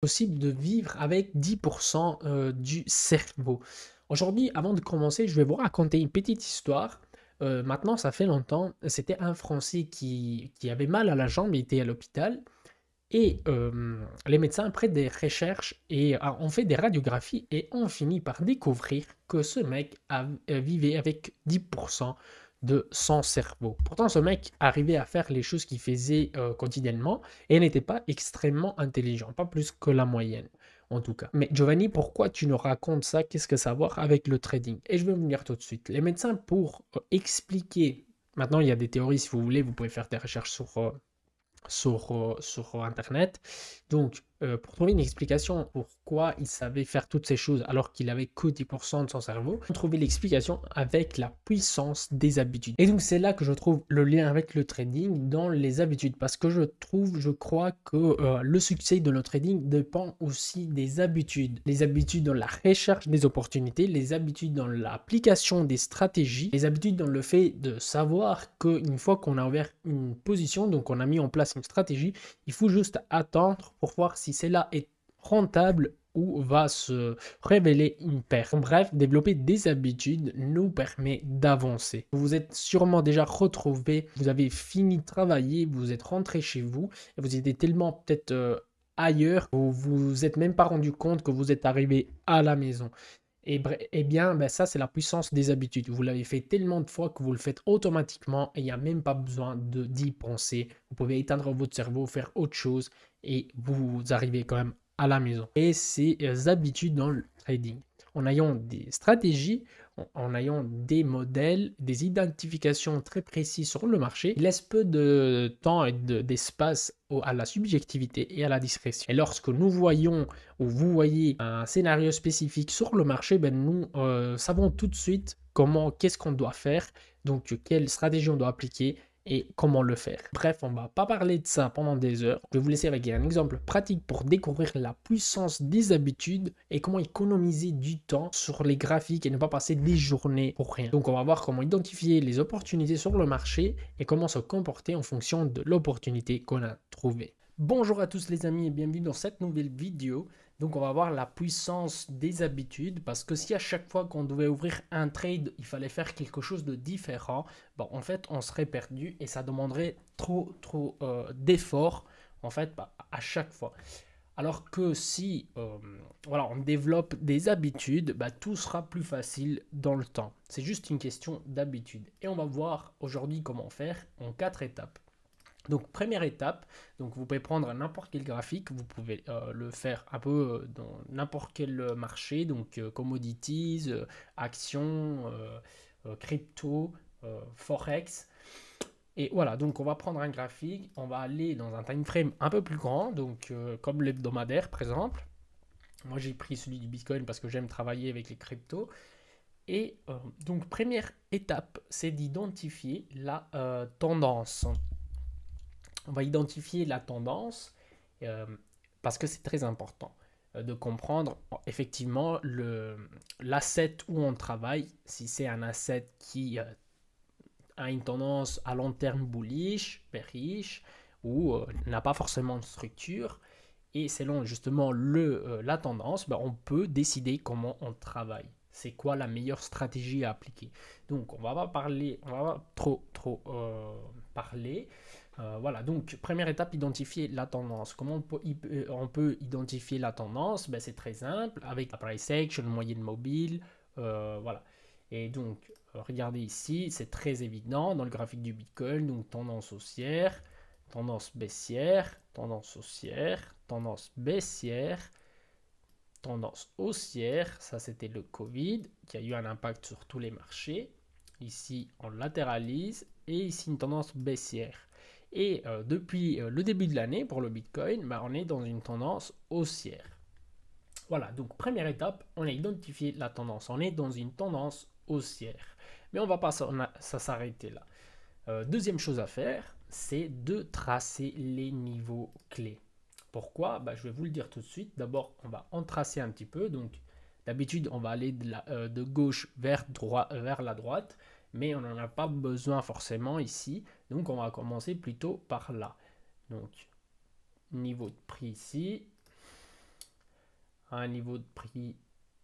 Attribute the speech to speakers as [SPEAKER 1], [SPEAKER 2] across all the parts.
[SPEAKER 1] Possible de vivre avec 10% du cerveau. Aujourd'hui, avant de commencer, je vais vous raconter une petite histoire. Maintenant, ça fait longtemps. C'était un Français qui avait mal à la jambe, il était à l'hôpital. Et les médecins, après des recherches, ont fait des radiographies et ont fini par découvrir que ce mec vivait avec 10% de son cerveau. Pourtant, ce mec arrivait à faire les choses qu'il faisait quotidiennement et n'était pas extrêmement intelligent, pas plus que la moyenne en tout cas. Mais Giovanni, pourquoi tu nous racontes ça? Qu'est-ce que ça a à voir avec le trading? Et je vais vous dire tout de suite. Les médecins, pour expliquer, maintenant il y a des théories, si vous voulez, vous pouvez faire des recherches sur Internet. Donc, pour trouver une explication pourquoi il savait faire toutes ces choses alors qu'il avait que 10% de son cerveau, on trouvait l'explication avec la puissance des habitudes. Et donc, c'est là que je trouve le lien avec le trading dans les habitudes. Parce que je crois que le succès de le trading dépend aussi des habitudes. Les habitudes dans la recherche des opportunités, les habitudes dans l'application des stratégies, les habitudes dans le fait de savoir qu'une fois qu'on a ouvert une position, donc on a mis en place une stratégie, il faut juste attendre pour voir si celle-là est rentable ou va se révéler une perte. Bref, développer des habitudes nous permet d'avancer. Vous vous êtes sûrement déjà retrouvé, vous avez fini de travailler, vous êtes rentré chez vous et vous étiez tellement peut-être ailleurs, vous vous êtes même pas rendu compte que vous êtes arrivé à la maison. Eh bien, ben ça, c'est la puissance des habitudes. Vous l'avez fait tellement de fois que vous le faites automatiquement et il n'y a même pas besoin d'y penser. Vous pouvez éteindre votre cerveau, faire autre chose et vous arrivez quand même à la maison. Et ces habitudes dans le trading, en ayant des stratégies, en ayant des modèles, des identifications très précises sur le marché, il laisse peu de temps et d'espace à la subjectivité et à la discrétion. Et lorsque nous voyons ou vous voyez un scénario spécifique sur le marché, ben nous savons tout de suite qu'est-ce qu'on doit faire, donc quelle stratégie on doit appliquer et comment le faire. Bref, on va pas parler de ça pendant des heures. Je vais vous laisser avec un exemple pratique pour découvrir la puissance des habitudes et comment économiser du temps sur les graphiques et ne pas passer des journées pour rien. Donc on va voir comment identifier les opportunités sur le marché et comment se comporter en fonction de l'opportunité qu'on a trouvée. Bonjour à tous les amis et bienvenue dans cette nouvelle vidéo. Donc on va voir la puissance des habitudes parce que si à chaque fois qu'on devait ouvrir un trade, il fallait faire quelque chose de différent, bon, en fait on serait perdu et ça demanderait trop d'efforts en fait à chaque fois. Alors que si voilà, on développe des habitudes, bah, tout sera plus facile dans le temps. C'est juste une question d'habitude. Et on va voir aujourd'hui comment faire en 4 étapes. Donc première étape, donc vous pouvez prendre n'importe quel graphique, vous pouvez le faire un peu dans n'importe quel marché, donc commodities, actions, crypto, forex. Et voilà, donc on va prendre un graphique, on va aller dans un time frame un peu plus grand, donc comme l'hebdomadaire par exemple. Moi j'ai pris celui du Bitcoin parce que j'aime travailler avec les cryptos. Et donc première étape, c'est d'identifier la tendance. On va identifier la tendance euh, parce que c'est très important de comprendre effectivement l'asset où on travaille, si c'est un asset qui a une tendance à long terme bullish, bearish, ou n'a pas forcément de structure. Et selon justement la tendance, ben, on peut décider comment on travaille. C'est quoi la meilleure stratégie à appliquer. Donc on va pas parler, on va pas trop parler. Voilà, donc première étape, identifier la tendance. Comment on peut identifier la tendance? Ben, c'est très simple, avec la price action, moyenne mobile, voilà. Et donc, regardez ici, c'est très évident dans le graphique du Bitcoin, donc tendance haussière, tendance baissière, tendance haussière, tendance baissière, tendance haussière, ça c'était le Covid qui a eu un impact sur tous les marchés. Ici, on latéralise et ici une tendance baissière. Et depuis le début de l'année pour le Bitcoin, bah, on est dans une tendance haussière. Voilà, donc première étape, on a identifié la tendance. On est dans une tendance haussière. Mais on ne va pas s'arrêter là. Deuxième chose à faire, c'est de tracer les niveaux clés. Pourquoi? Bah, je vais vous le dire tout de suite. D'abord, on va en tracer un petit peu. Donc, d'habitude, on va aller de gauche vers la droite, mais on n'en a pas besoin forcément ici. Donc, on va commencer plutôt par là. Donc, niveau de prix ici. un niveau de prix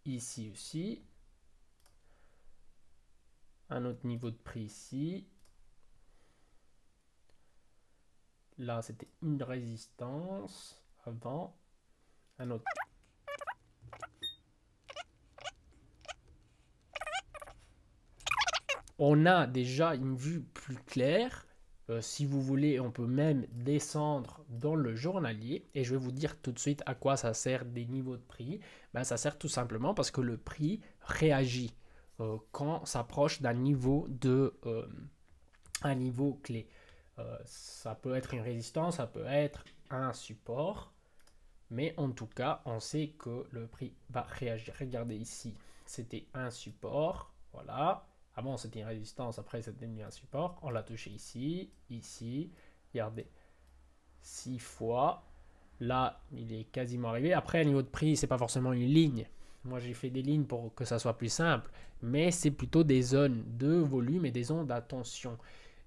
[SPEAKER 1] ici aussi, un autre niveau de prix ici. Là, c'était une résistance avant, un autre. On a déjà une vue plus claire. Si vous voulez, on peut même descendre dans le journalier et je vais vous dire tout de suite à quoi ça sert des niveaux de prix. Ben, ça sert tout simplement parce que le prix réagit quand s'approche d'un niveau un niveau clé. Ça peut être une résistance, ça peut être un support, mais en tout cas, on sait que le prix va réagir. Regardez ici, c'était un support, voilà. Avant, c'était une résistance, après, c'était devenu un support. On l'a touché ici, ici. Regardez, 6 fois. Là, il est quasiment arrivé. Après, au niveau de prix, c'est pas forcément une ligne. Moi, j'ai fait des lignes pour que ça soit plus simple. Mais c'est plutôt des zones de volume et des zones d'attention.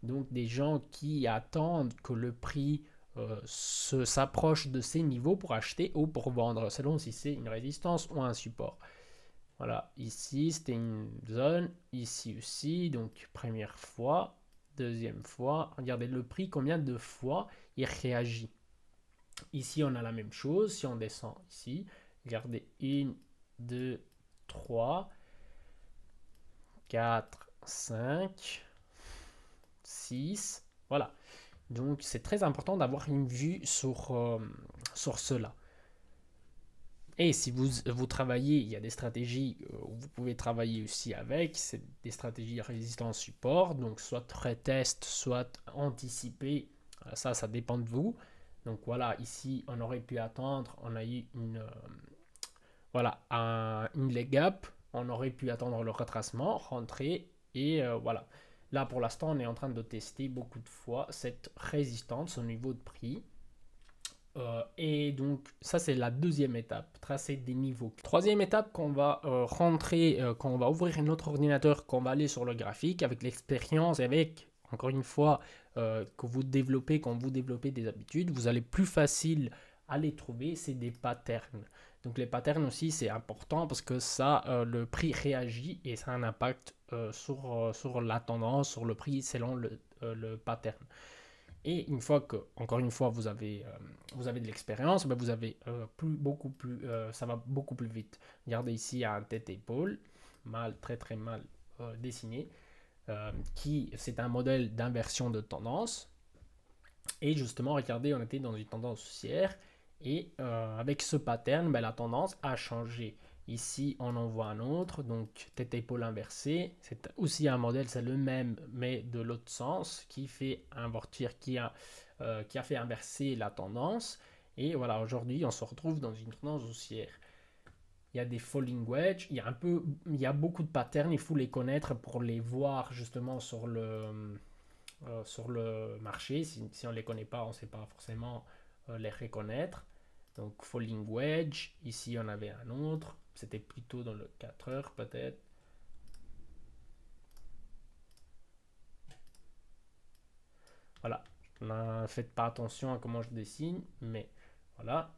[SPEAKER 1] Donc, des gens qui attendent que le prix s'approche de ces niveaux pour acheter ou pour vendre, selon si c'est une résistance ou un support. Voilà, ici c'était une zone, ici aussi, donc première fois, deuxième fois. Regardez le prix, combien de fois il réagit. Ici on a la même chose, si on descend ici, regardez 1, 2, 3, 4, 5, 6, voilà. Donc c'est très important d'avoir une vue sur cela. Et si vous travaillez, il y a des stratégies où vous pouvez travailler aussi avec, c'est des stratégies résistance support, donc soit retest, soit anticiper, ça dépend de vous. Donc voilà, ici on aurait pu attendre, on a eu voilà, une leg up, on aurait pu attendre le retracement, rentrer, et voilà. Là pour l'instant on est en train de tester beaucoup de fois cette résistance au niveau de prix. Et donc ça c'est la deuxième étape, tracer des niveaux. Troisième étape, qu'on va rentrer, quand on va ouvrir notre ordinateur, qu'on va aller sur le graphique avec l'expérience et avec, encore une fois, que vous développez, quand vous développez des habitudes, vous allez plus facile à les trouver, c'est des patterns. Donc les patterns aussi c'est important parce que ça, le prix réagit et ça a un impact sur la tendance, sur le prix selon le pattern. Et une fois que, encore une fois, vous avez de l'expérience, ben vous avez ça va beaucoup plus vite. Regardez ici, il y a un tête-épaule, très très mal dessiné, c'est un modèle d'inversion de tendance. Et justement, regardez, on était dans une tendance haussière et avec ce pattern, ben, la tendance a changé. Ici, on en voit un autre, donc tête-épaule inversée. C'est aussi un modèle, c'est le même, mais de l'autre sens, qui fait invertir, qui a fait inverser la tendance. Et voilà, aujourd'hui, on se retrouve dans une tendance haussière. Il y a des falling wedge, il y a beaucoup de patterns, il faut les connaître pour les voir justement sur le marché. Si on ne les connaît pas, on ne sait pas forcément les reconnaître. Donc falling wedge, ici on avait un autre, c'était plutôt dans le 4 heures peut-être. Voilà, ne faites pas attention à comment je dessine, mais voilà.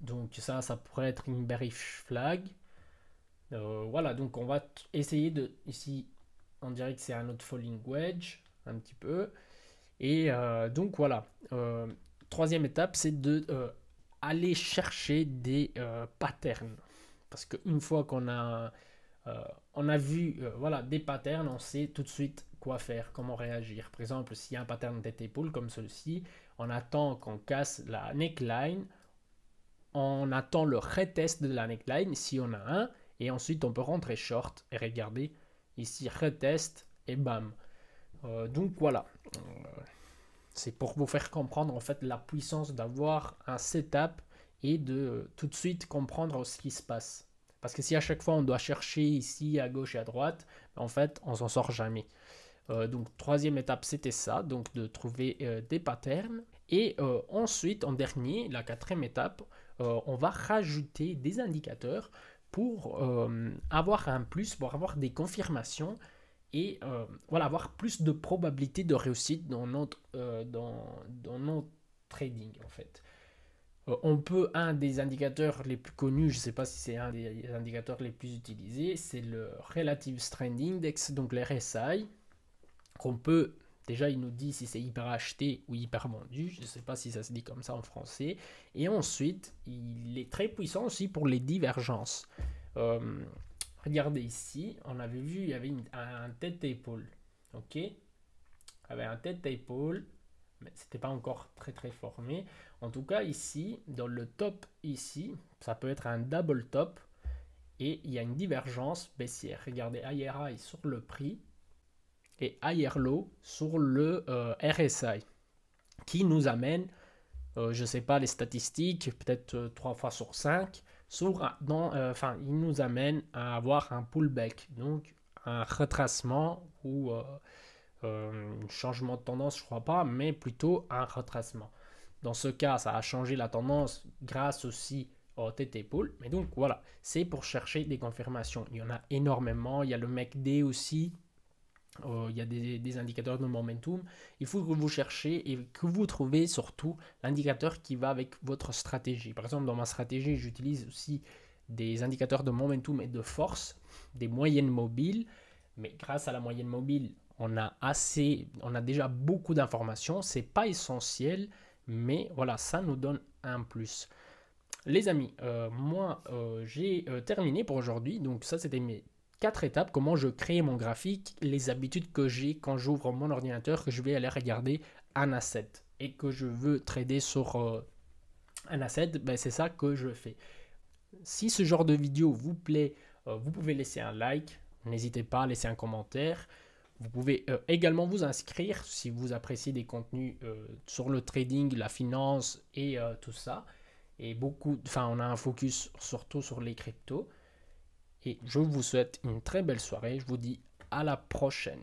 [SPEAKER 1] Donc ça pourrait être une bearish flag. Voilà, donc on va essayer de, ici on dirait que c'est un autre falling wedge, un petit peu. Et donc voilà, troisième étape, c'est de aller chercher des patterns. Parce qu'une fois qu'on a vu voilà, des patterns, on sait tout de suite quoi faire, comment réagir. Par exemple, s'il y a un pattern tête-épaule comme celui-ci, on attend qu'on casse la neckline, on attend le retest de la neckline si on a un, et ensuite on peut rentrer short et regarder ici retest et bam. Donc voilà. C'est pour vous faire comprendre en fait la puissance d'avoir un setup et de tout de suite comprendre ce qui se passe. Parce que si à chaque fois on doit chercher ici à gauche et à droite, en fait on s'en sort jamais. Donc troisième étape c'était ça, donc de trouver des patterns. Et ensuite en dernier, la quatrième étape, on va rajouter des indicateurs pour avoir un plus, pour avoir des confirmations et voilà, avoir plus de probabilité de réussite dans notre trading en fait. On peut, un des indicateurs les plus connus, je ne sais pas si c'est un des indicateurs les plus utilisés, c'est le Relative Strength Index, donc le RSI, qu'on peut, déjà il nous dit si c'est hyper acheté ou hyper vendu, je ne sais pas si ça se dit comme ça en français, et ensuite il est très puissant aussi pour les divergences. Regardez ici, on avait vu, il y avait un tête-épaule, ok? Il y avait un tête-épaule, mais c'était pas encore très formé. En tout cas ici, dans le top ici, ça peut être un double top et il y a une divergence baissière. Regardez higher high sur le prix et higher low sur le RSI qui nous amène, je sais pas les statistiques, peut-être 3 fois sur 5, il nous amène à avoir un pullback, donc un retracement ou un changement de tendance, je crois pas, mais plutôt un retracement. Dans ce cas, ça a changé la tendance grâce aussi au TT Pool. Mais donc voilà, c'est pour chercher des confirmations. Il y en a énormément. Il y a le MACD aussi. Il y a des indicateurs de momentum. Il faut que vous cherchez et que vous trouvez surtout l'indicateur qui va avec votre stratégie. Par exemple, dans ma stratégie, j'utilise aussi des indicateurs de momentum et de force, des moyennes mobiles. Mais grâce à la moyenne mobile, on a déjà beaucoup d'informations. C'est pas essentiel, mais voilà, ça nous donne un plus. Les amis, moi j'ai terminé pour aujourd'hui. Donc ça, c'était mes 4 étapes, comment je crée mon graphique, les habitudes que j'ai quand j'ouvre mon ordinateur, que je vais aller regarder un asset et que je veux trader sur un asset, ben c'est ça que je fais. Si ce genre de vidéo vous plaît, vous pouvez laisser un like, n'hésitez pas à laisser un commentaire. Vous pouvez également vous inscrire si vous appréciez des contenus sur le trading, la finance et tout ça. Et on a un focus surtout sur les cryptos. Et je vous souhaite une très belle soirée. Je vous dis à la prochaine.